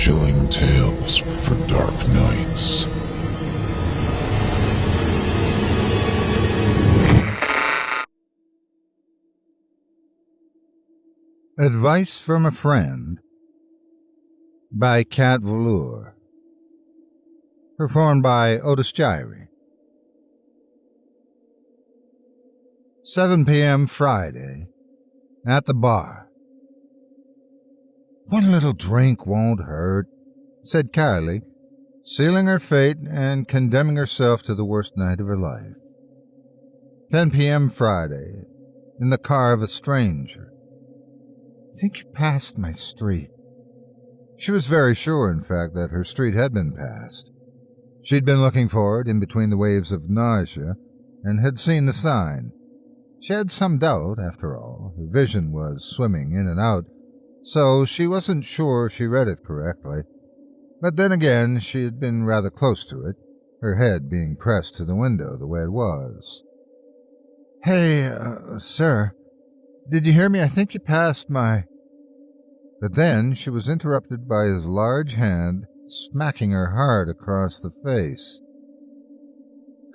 chilling tales for dark nights. Advice from a Friend by Voleur. Performed by Otis Gyrie. 7 p.m. Friday, at the bar. "One little drink won't hurt," said Kylie, sealing her fate and condemning herself to the worst night of her life. 10 p.m. Friday, in the car of a stranger. "I think you passed my street." She was very sure, in fact, that her street had been passed. She'd been looking for it in between the waves of nausea and had seen the sign. She had some doubt, after all. Her vision was swimming in and out, so she wasn't sure she read it correctly. But then again, she had been rather close to it, her head being pressed to the window the way it was. "Hey, sir, did you hear me? I think you passed my—" But then she was interrupted by his large hand smacking her hard across the face.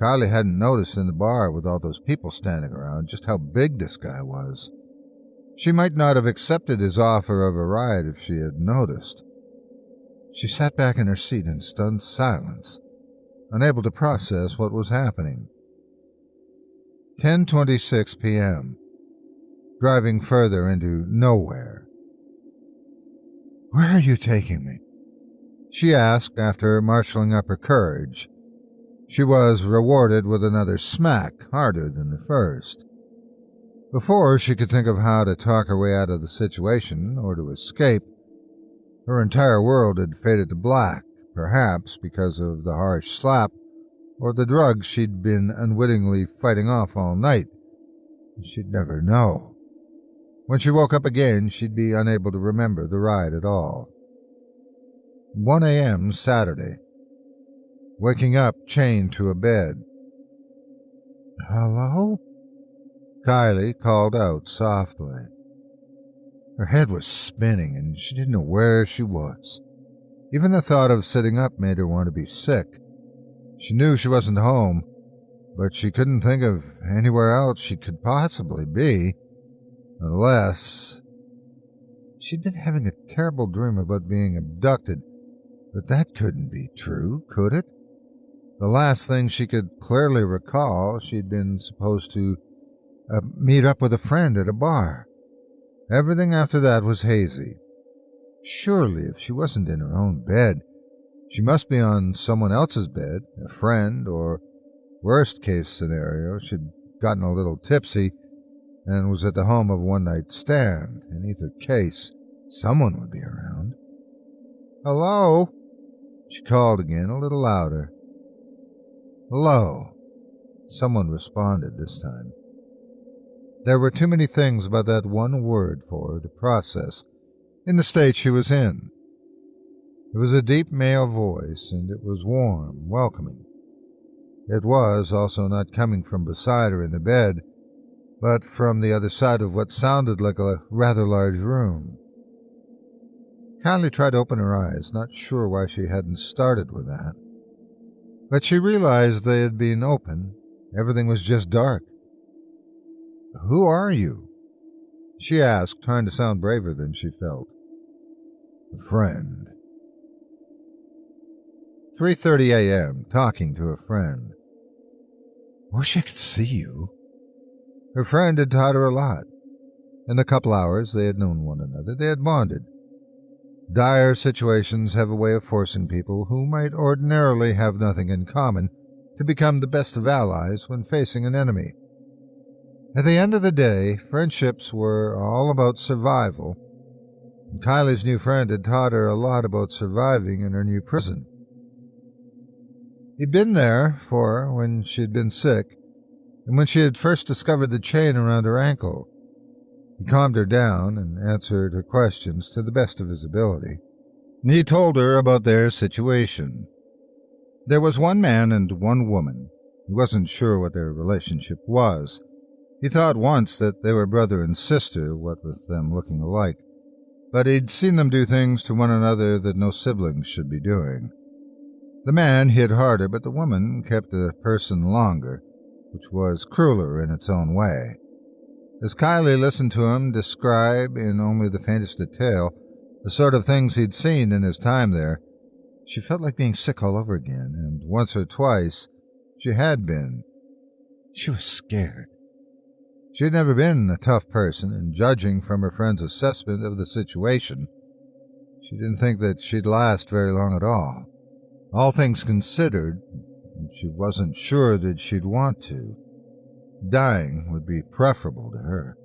Kylie hadn't noticed in the bar with all those people standing around just how big this guy was. She might not have accepted his offer of a ride if she had noticed. She sat back in her seat in stunned silence, unable to process what was happening. 10:26 p.m. Driving further into nowhere. "Where are you taking me?" she asked after marshalling up her courage. She was rewarded with another smack, harder than the first. Before she could think of how to talk her way out of the situation or to escape, her entire world had faded to black, perhaps because of the harsh slap or the drugs she'd been unwittingly fighting off all night. She'd never know. When she woke up again, she'd be unable to remember the ride at all. 1 a.m. Saturday. Waking up chained to a bed. "Hello?" Kylie called out softly. Her head was spinning and she didn't know where she was. Even the thought of sitting up made her want to be sick. She knew she wasn't home, but she couldn't think of anywhere else she could possibly be, unless... She'd been having a terrible dream about being abducted, but that couldn't be true, could it? The last thing she could clearly recall, she'd been supposed to meet up with a friend at a bar. Everything after that was hazy. Surely, if she wasn't in her own bed, she must be on someone else's bed, a friend, or, worst-case scenario, she'd gotten a little tipsy and was at the home of a one-night stand. In either case, someone would be around. "Hello?" She called again, a little louder. "Hello." Someone responded this time. There were too many things about that one word for her to process in the state she was in. It was a deep male voice, and it was warm, welcoming. It was also not coming from beside her in the bed, but from the other side of what sounded like a rather large room. Kylie tried to open her eyes, not sure why she hadn't started with that. But she realized they had been open. Everything was just dark. "Who are you?" she asked, trying to sound braver than she felt. "A friend." 3:30 a.m., talking to a friend. "Wish I could see you." Her friend had taught her a lot. In the couple hours they had known one another, they had bonded. Dire situations have a way of forcing people who might ordinarily have nothing in common to become the best of allies when facing an enemy. At the end of the day, friendships were all about survival, and Kylie's new friend had taught her a lot about surviving in her new prison. He'd been there for her when she had been sick, and when she had first discovered the chain around her ankle. He calmed her down and answered her questions to the best of his ability. He told her about their situation. There was one man and one woman. He wasn't sure what their relationship was. He thought once that they were brother and sister, what with them looking alike. but he'd seen them do things to one another that no siblings should be doing. The man hit harder, but the woman kept the person longer, which was crueler in its own way. As Kylie listened to him describe in only the faintest detail the sort of things he'd seen in his time there, she felt like being sick all over again, and once or twice she had been. She was scared. She had never been a tough person, and judging from her friend's assessment of the situation, she didn't think that she'd last very long at all. All things considered, she wasn't sure that she'd want to. Dying would be preferable to her.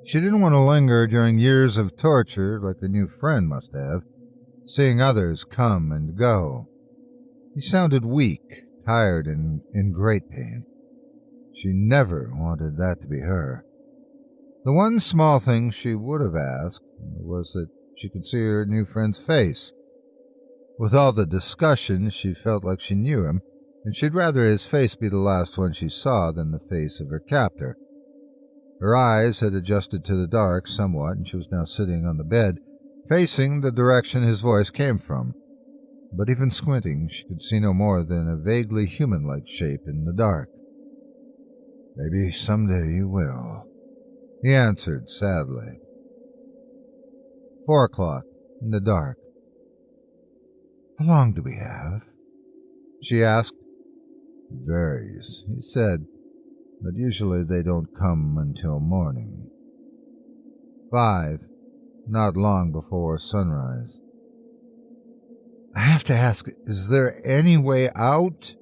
She didn't want to linger during years of torture like her new friend must have, seeing others come and go. He sounded weak, tired, and in great pain. She never wanted that to be her. The one small thing she would have asked was that she could see her new friend's face. With all the discussion, she felt like she knew him, and she'd rather his face be the last one she saw than the face of her captor. Her eyes had adjusted to the dark somewhat, and she was now sitting on the bed, facing the direction his voice came from. But even squinting, she could see no more than a vaguely human-like shape in the dark. "Maybe someday you will," he answered sadly. 4:00, in the dark. "How long do we have?" she asked. "It varies," he said, "but usually they don't come until morning." 5, not long before sunrise. "I have to ask, is there any way out?"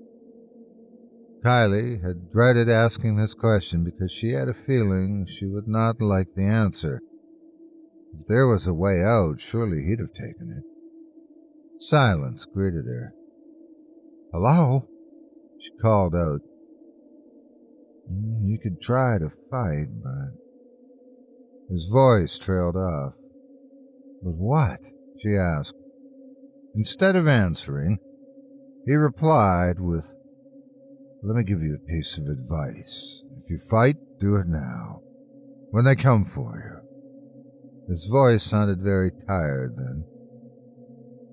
Kylie had dreaded asking this question because she had a feeling she would not like the answer. If there was a way out, surely he'd have taken it. Silence greeted her. "Hello?" she called out. "You could try to fight, but..." His voice trailed off. "But what?" she asked. Instead of answering, he replied with, "Let me give you a piece of advice. If you fight, do it now, when they come for you." His voice sounded very tired then.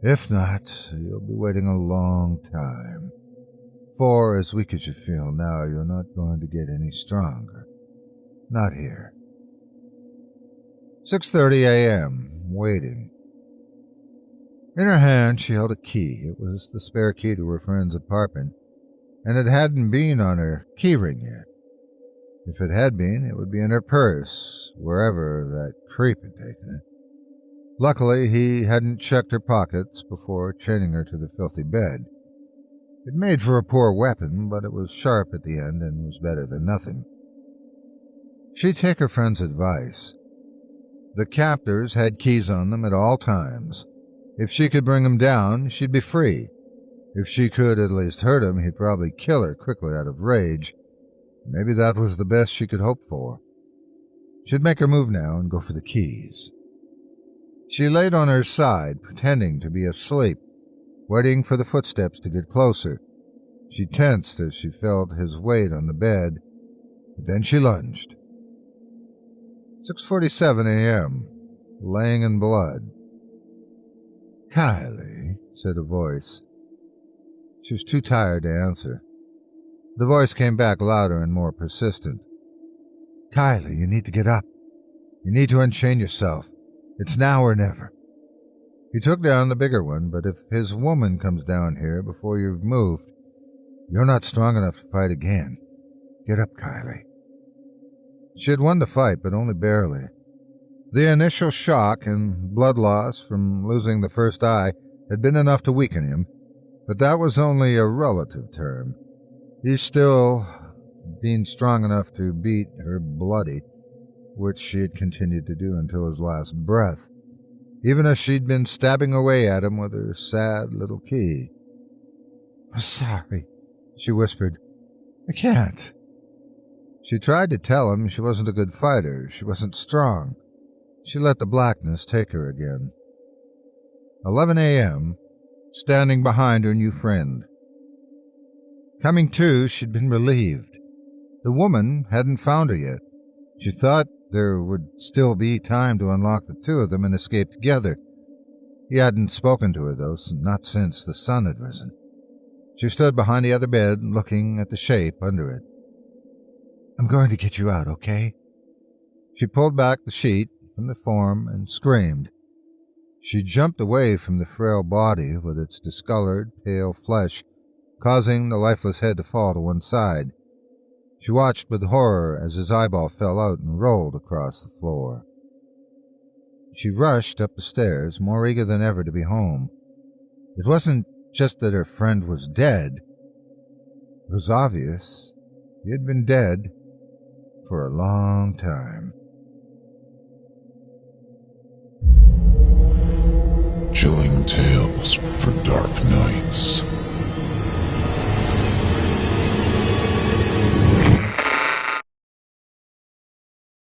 "If not, you'll be waiting a long time. For, as weak as you feel now, you're not going to get any stronger. Not here." 6:30 a.m., waiting. In her hand she held a key. It was the spare key to her friend's apartment, and it hadn't been on her keyring yet. If it had been, it would be in her purse, wherever that creep had taken it. Luckily, he hadn't checked her pockets before chaining her to the filthy bed. It made for a poor weapon, but it was sharp at the end and was better than nothing. She'd take her friend's advice. The captors had keys on them at all times. If she could bring him down, she'd be free. If she could at least hurt him, he'd probably kill her quickly out of rage. Maybe that was the best she could hope for. She'd make her move now and go for the keys. She laid on her side, pretending to be asleep, waiting for the footsteps to get closer. She tensed as she felt his weight on the bed, but then she lunged. 6:47 a.m., laying in blood. "Kylie," said a voice. She was too tired to answer. The voice came back louder and more persistent. "Kylie, you need to get up. You need to unchain yourself. It's now or never." He took down the bigger one, "But if his woman comes down here before you've moved, you're not strong enough to fight again. Get up, Kylie." She had won the fight, but only barely. The initial shock and blood loss from losing the first eye had been enough to weaken him, but that was only a relative term. He still been strong enough to beat her bloody, which she had continued to do until his last breath, even as she'd been stabbing away at him with her sad little key. "I'm sorry," she whispered. "I can't." She tried to tell him she wasn't a good fighter, she wasn't strong. She let the blackness take her again. 11 a.m., standing behind her new friend. Coming to, she'd been relieved. The woman hadn't found her yet. She thought there would still be time to unlock the two of them and escape together. He hadn't spoken to her, though, not since the sun had risen. She stood behind the other bed, looking at the shape under it. "I'm going to get you out, okay?" She pulled back the sheet from the form and screamed. She jumped away from the frail body with its discolored, pale flesh, causing the lifeless head to fall to one side. She watched with horror as his eyeball fell out and rolled across the floor. She rushed up the stairs, more eager than ever to be home. It wasn't just that her friend was dead. It was obvious he had been dead for a long time. Chilling tales for dark nights.